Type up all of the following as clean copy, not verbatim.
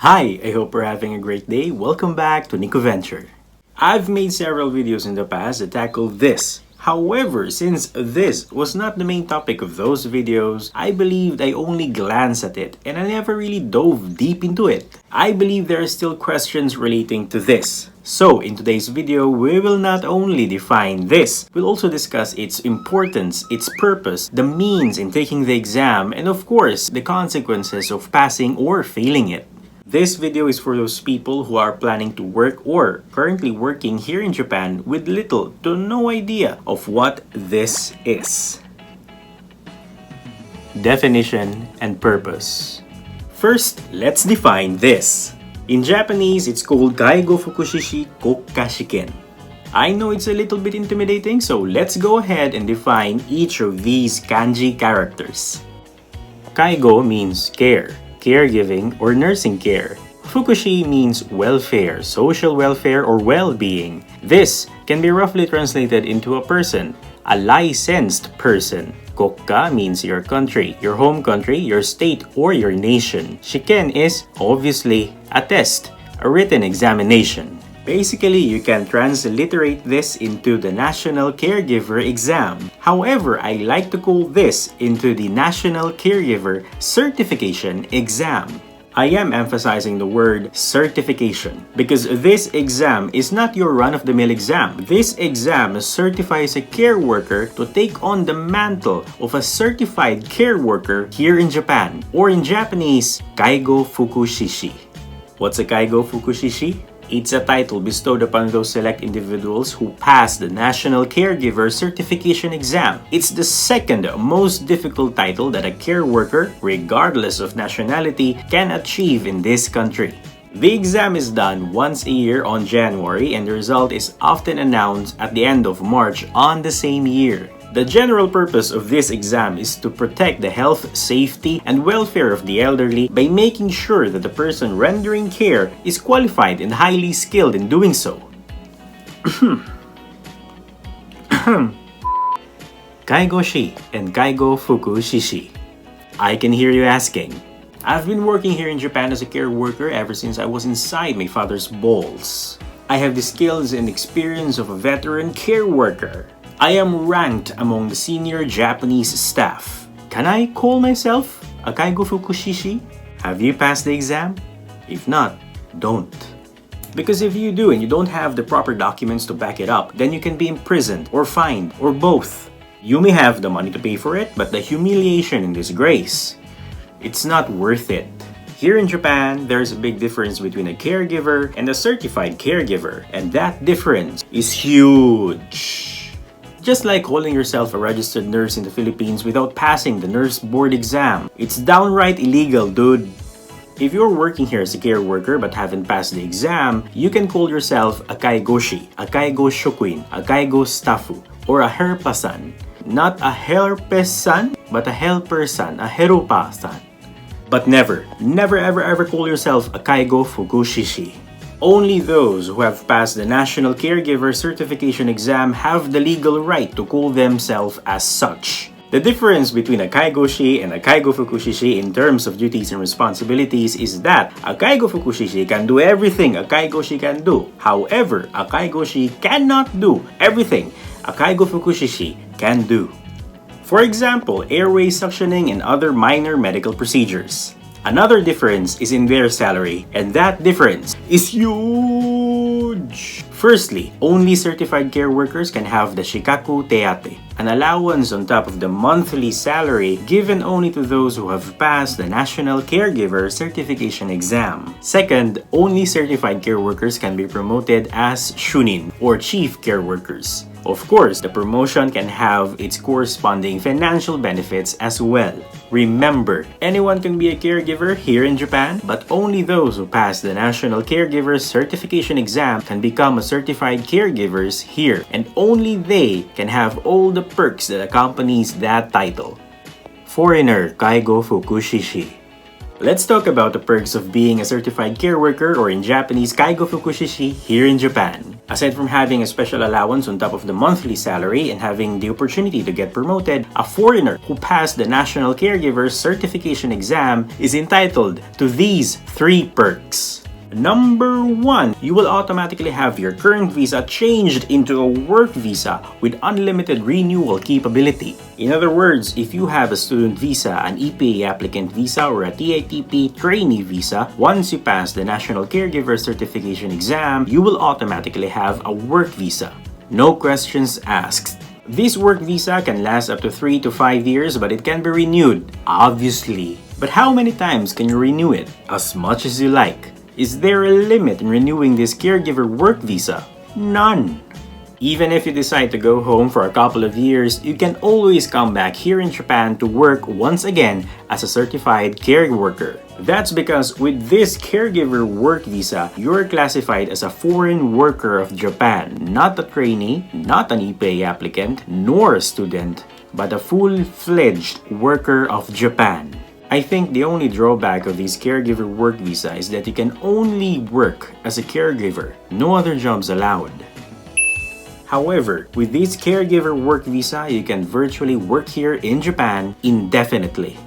Hi, I hope you're having a great day. Welcome back to NikkoVenture. I've made several videos in the past that tackle this. However, since this was not the main topic of those videos, I believed I only glanced at it and I never really dove deep into it. I believe there are still questions relating to this. So, in today's video, we will not only define this, we'll also discuss its importance, its purpose, the means in taking the exam, and of course, the consequences of passing or failing it. This video is for those people who are planning to work or currently working here in Japan with little to no idea of what this is. Definition and purpose. First, let's define this. In Japanese, it's called Akaigofukushi Kokkashiken. I know it's a little bit intimidating, so let's go ahead and define each of these kanji characters. Kaigo means care, caregiving, or nursing care. Fukushi means welfare, social welfare, or well-being. This can be roughly translated into a person, a licensed person. Kokka means your country, your home country, your state, or your nation. Shiken is, obviously, a test, a written examination. Basically, you can transliterate this into the National Caregiver Exam. However, I like to call this into the National Caregiver Certification Exam. I am emphasizing the word certification because this exam is not your run-of-the-mill exam. This exam certifies a care worker to take on the mantle of a certified care worker here in Japan, or in Japanese, AkaigoFukushi. What's AkaigoFukushi? It's a title bestowed upon those select individuals who pass the National Caregiver Certification Exam. It's the second most difficult title that a care worker, regardless of nationality, can achieve in this country. The exam is done once a year on January, and the result is often announced at the end of March on the same year. The general purpose of this exam is to protect the health, safety, and welfare of the elderly by making sure that the person rendering care is qualified and highly skilled in doing so. Akaigoshi and AkaigoFukushi. I can hear you asking. I've been working here in Japan as a care worker ever since I was inside my father's balls. I have the skills and experience of a veteran care worker. I am ranked among the senior Japanese staff. Can I call myself AkaigoFukushi? Have you passed the exam? If not, don't. Because if you do and you don't have the proper documents to back it up, then you can be imprisoned or fined or both. You may have the money to pay for it, but the humiliation and disgrace, it's not worth it. Here in Japan, there's a big difference between a caregiver and a certified caregiver, and that difference is huge. Just like calling yourself a registered nurse in the Philippines without passing the nurse board exam. It's downright illegal, dude. If you're working here as a care worker but haven't passed the exam, you can call yourself Akaigoshi, Akaigoshokuin, Akaigostaffu, or a herpasan. Not a herpesan, but a helpersan, a herupasan. But never ever call yourself AkaigoFukushi. Only those who have passed the National Caregiver Certification Exam have the legal right to call themselves as such. The difference between Akaigoshi and AkaigoFukushi in terms of duties and responsibilities is that AkaigoFukushi can do everything Akaigoshi can do. However, Akaigoshi cannot do everything AkaigoFukushi can do. For example, airway suctioning and other minor medical procedures. Another difference is in their salary, and that difference is huge. Firstly, only certified care workers can have the Shikaku Teate, an allowance on top of the monthly salary given only to those who have passed the National Caregiver Certification Exam. Second, only certified care workers can be promoted as Shunin, or chief care workers. Of course, the promotion can have its corresponding financial benefits as well. Remember, anyone can be a caregiver here in Japan, but only those who pass the National Caregiver Certification Exam can become a certified caregivers here, and only they can have all the perks that accompanies that title. Foreigner AkaigoFukushi. Let's talk about the perks of being a certified care worker, or in Japanese, AkaigoFukushi, here in Japan. Aside from having a special allowance on top of the monthly salary and having the opportunity to get promoted, a foreigner who passed the National Caregiver Certification Exam is entitled to these 3 perks. Number 1, you will automatically have your current visa changed into a work visa with unlimited renewal capability. In other words, if you have a student visa, an EPA applicant visa, or a TITP trainee visa, once you pass the National Caregiver Certification Exam, you will automatically have a work visa. No questions asked. This work visa can last up to 3 to 5 years, but it can be renewed, obviously. But how many times can you renew it? As much as you like. Is there a limit in renewing this caregiver work visa? None. Even if you decide to go home for a couple of years, you can always come back here in Japan to work once again as a certified care worker. That's because with this caregiver work visa, you're classified as a foreign worker of Japan, not a trainee, not an EPA applicant, nor a student, but a full-fledged worker of Japan. I think the only drawback of this caregiver work visa is that you can only work as a caregiver, no other jobs allowed. However, with this caregiver work visa, you can virtually work here in Japan indefinitely.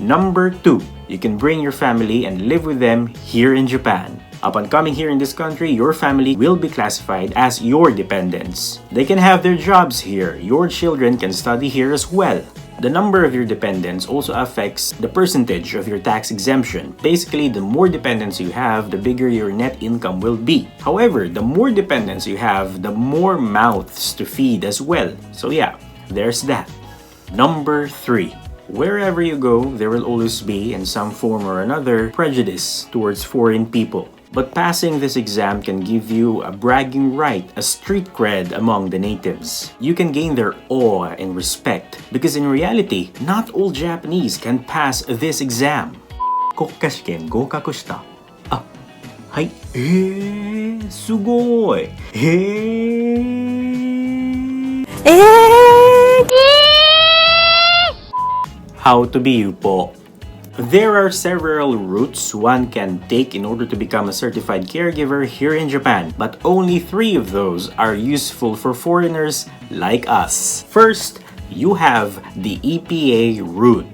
Number 2, you can bring your family and live with them here in Japan. Upon coming here in this country, your family will be classified as your dependents. They can have their jobs here. Your children can study here as well. The number of your dependents also affects the percentage of your tax exemption. Basically, the more dependents you have, the bigger your net income will be. However, the more dependents you have, the more mouths to feed as well. So yeah, there's that. Number 3. Wherever you go, there will always be, in some form or another, prejudice towards foreign people. But passing this exam can give you a bragging right, a street cred among the natives. You can gain their awe and respect because in reality, not all Japanese can pass this exam. 国家試験合格した。あ、はい。すごい。How to be you po? There are several routes one can take in order to become a certified caregiver here in Japan, but only 3 of those are useful for foreigners like us. First, you have the EPA route.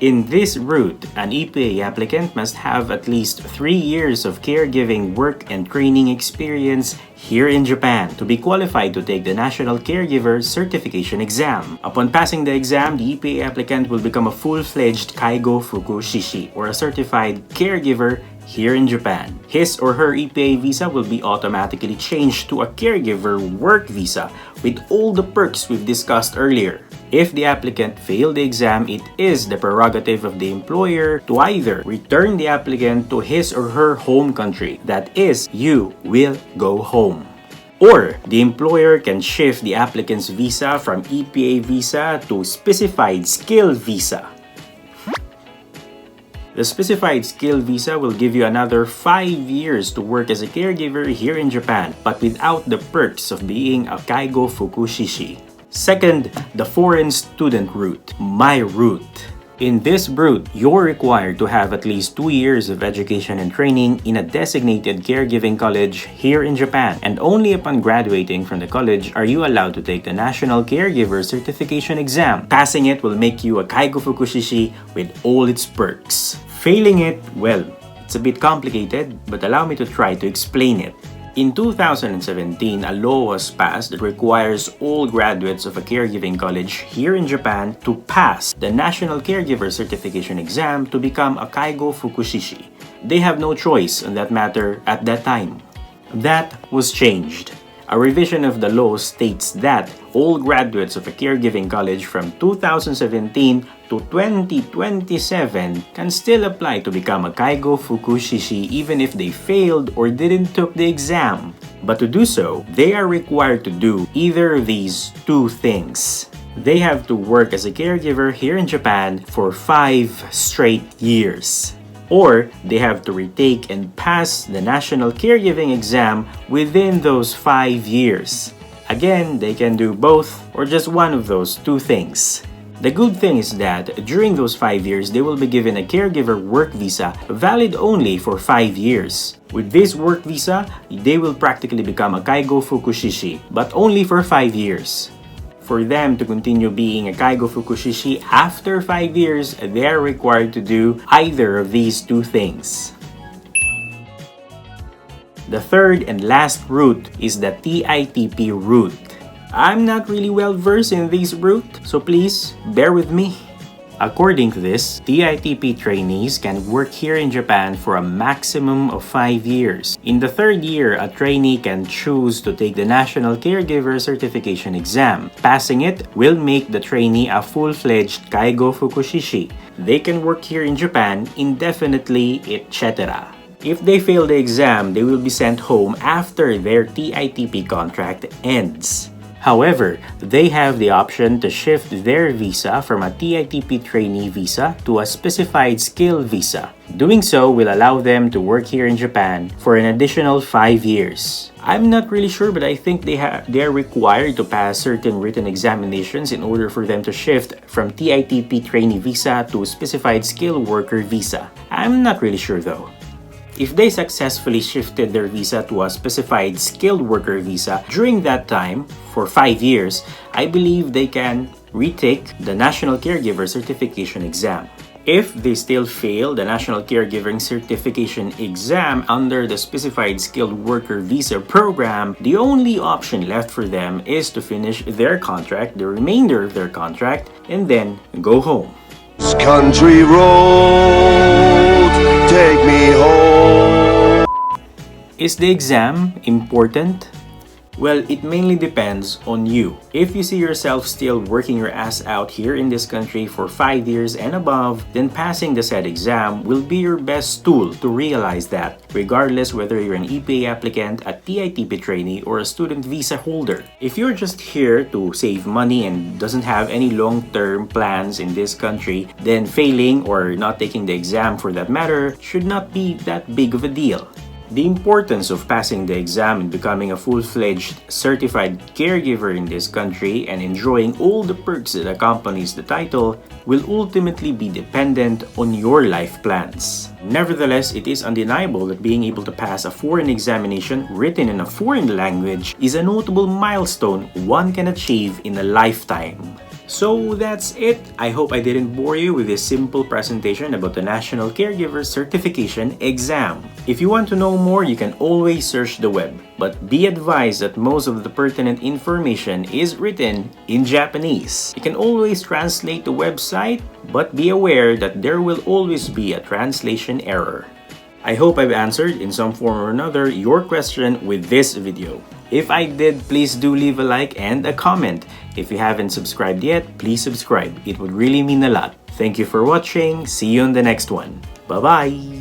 In this route, an EPA applicant must have at least 3 years of caregiving work and training experience here in Japan to be qualified to take the National Caregiver Certification Exam. Upon passing the exam, the EPA applicant will become a full-fledged AkaigoFukushi, or a certified caregiver here in Japan. His or her EPA visa will be automatically changed to a caregiver work visa with all the perks we've discussed earlier. If the applicant failed the exam, it is the prerogative of the employer to either return the applicant to his or her home country, that is, you will go home. Or the employer can shift the applicant's visa from EPA visa to specified skill visa. The specified skill visa will give you another 5 years to work as a caregiver here in Japan, but without the perks of being a AkaigoFukushi. Second, the foreign student route, my route. In this route, you're required to have at least 2 years of education and training in a designated caregiving college here in Japan, and only upon graduating from the college are you allowed to take the National Caregiver Certification Exam. Passing it will make you a AkaigoFukushi with all its perks. Failing it, well, it's a bit complicated, but allow me to try to explain it. In 2017, a law was passed that requires all graduates of a caregiving college here in Japan to pass the National Caregiver Certification Exam to become a AkaigoFukushi. They have no choice on that matter at that time. That was changed. A revision of the law states that all graduates of a caregiving college from 2017 to 2027 can still apply to become a AkaigoFukushi even if they failed or didn't took the exam. But to do so, they are required to do either of these 2 things. They have to work as a caregiver here in Japan for 5 straight years. Or they have to retake and pass the National Caregiving Exam within those 5 years. Again, they can do both or just one of those 2 things. The good thing is that during those 5 years, they will be given a caregiver work visa valid only for 5 years. With this work visa, they will practically become a AkaigoFukushi, but only for 5 years. For them to continue being a AkaigoFukushi after 5 years, they are required to do either of these two things. The third and last route is the TITP route. I'm not really well versed in this route, so please bear with me. According to this, TITP trainees can work here in Japan for a maximum of 5 years. In the third year, a trainee can choose to take the National Caregiver Certification Exam. Passing it will make the trainee a full-fledged AkaigoFukushi. They can work here in Japan indefinitely, etc. If they fail the exam, they will be sent home after their TITP contract ends. However, they have the option to shift their visa from a TITP trainee visa to a specified skill visa. Doing so will allow them to work here in Japan for an additional 5 years. I'm not really sure, but I think they are required to pass certain written examinations in order for them to shift from TITP trainee visa to specified skill worker visa. I'm not really sure though. If they successfully shifted their visa to a specified skilled worker visa during that time for 5 years, I believe they can retake the National Caregiver Certification Exam. If they still fail the National Caregiving Certification Exam under the Specified Skilled Worker Visa program, the only option left for them is to finish their contract, the remainder of their contract, and then go home. Country roads, take me home. Is the exam important? Well, it mainly depends on you. If you see yourself still working your ass out here in this country for 5 years and above, then passing the said exam will be your best tool to realize that, regardless whether you're an EPA applicant, a TITP trainee, or a student visa holder. If you're just here to save money and doesn't have any long-term plans in this country, then failing or not taking the exam for that matter should not be that big of a deal. The importance of passing the exam and becoming a full-fledged certified caregiver in this country and enjoying all the perks that accompanies the title will ultimately be dependent on your life plans. Nevertheless, it is undeniable that being able to pass a foreign examination written in a foreign language is a notable milestone one can achieve in a lifetime. So that's it. I hope I didn't bore you with this simple presentation about the National Caregiver Certification Exam. If you want to know more, you can always search the web. But be advised that most of the pertinent information is written in Japanese. You can always translate the website, but be aware that there will always be a translation error. I hope I've answered in some form or another your question with this video. If I did, please do leave a like and a comment. If you haven't subscribed yet, please subscribe. It would really mean a lot. Thank you for watching. See you on the next one. Bye-bye!